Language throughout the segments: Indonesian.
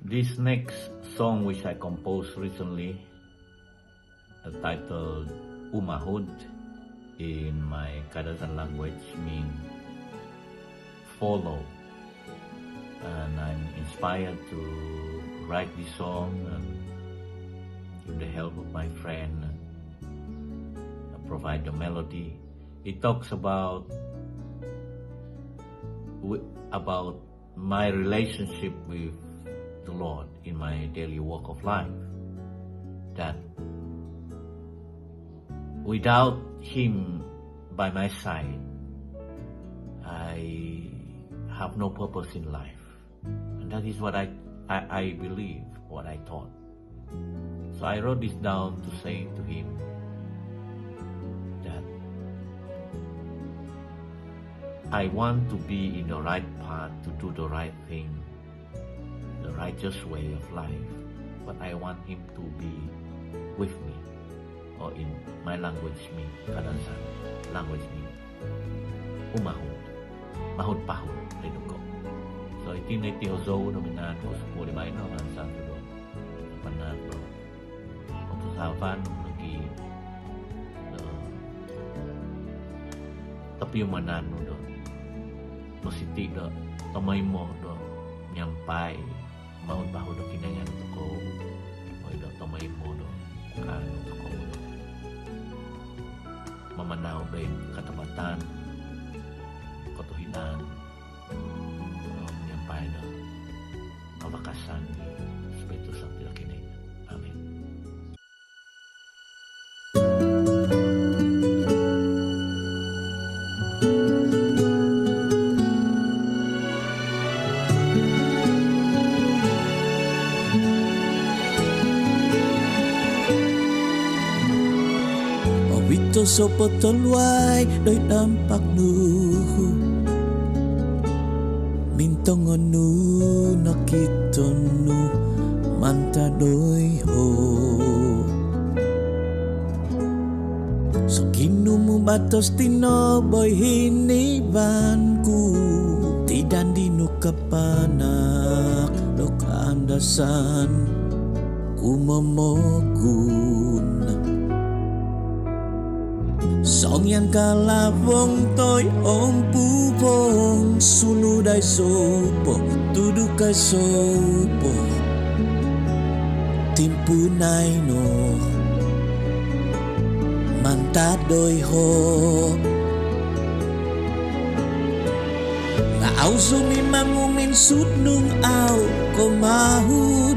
This next song, which I composed recently, titled Umahud, in my Kadazan language, means follow. And I'm inspired to write this song and with the help of my friend, provide the melody. It talks about my relationship with the Lord in my daily walk of life. That without Him by my side, I have no purpose in life. And that is what I believe, what I thought. So I wrote this down to say to Him that I want to be in the right path, to do the right thing, the righteous way of life. But I want Him to be with me, or in my language mean, Kadazan language mean, umahud, mahud pahud, rin ko. So itiniti hozo no minano sa puli ba ino man sa tulo, panalo, untuk savan lagi, tapi manano do, no siti do, tomay mo do, nyampai, mahud pahud do kinayan to ko, o do tomay mo do, kano to ko do. Mamanaw din katapatan, katuhinan, menyampaikan kawakasan di Espiritu Santo dalam kinainya. Amin. Ito so potolway doy dampak nu Mintong nu nakito nu manta doy ho So kinu mo batos tinoboy hinibanku Tidan di nu kapanak do kaandasan kumomogun Song yang kalabong toy om pupong sunudai sopo tudukai sopo timpunai no mantadoy ho nga au sumi mangumin sudnung au komahud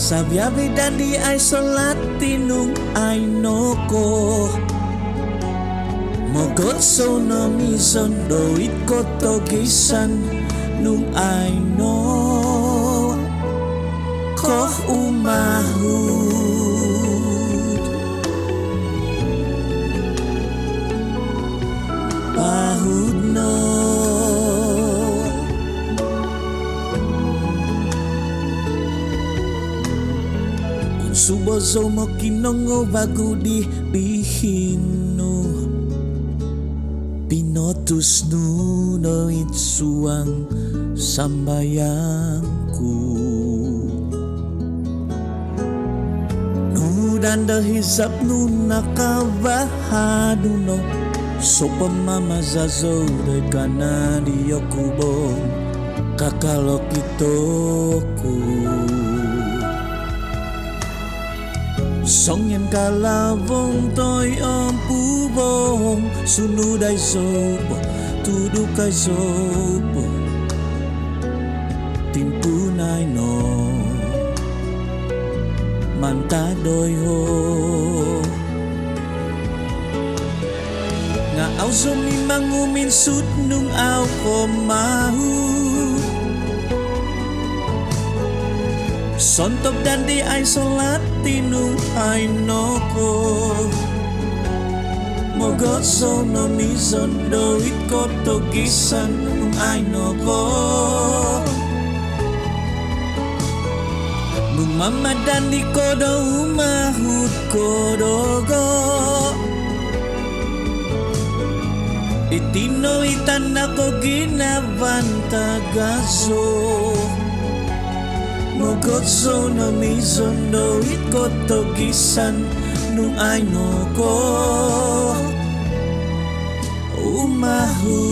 Sabiabi dan di ay salat tinung ay noko Mogot so na mison doit ko togisan nung ay no Koh umahud Pahud no Subozo mo kinongo bago di bihino Pinotus nuno itsuang sambayangku Nudan dahisap nunakabahado no So pamamazazo de kanadiyo kubong Kakalok itoku Song yang kalabong toy om pubong Sunudai sopo, tudukai sopo Timpunay no Mantadoy ho Nga au sumi mangumin sud nung au komahu Sontop dan di ay salat tinung ay noko Mogot so no mison doit ko togisan nung ay noko Nung mamadan di ko do umahud ko dogo Itinoitan ako ginavantagazo Mogotso no mizondo ikoto gisan nung ay no ko Umahu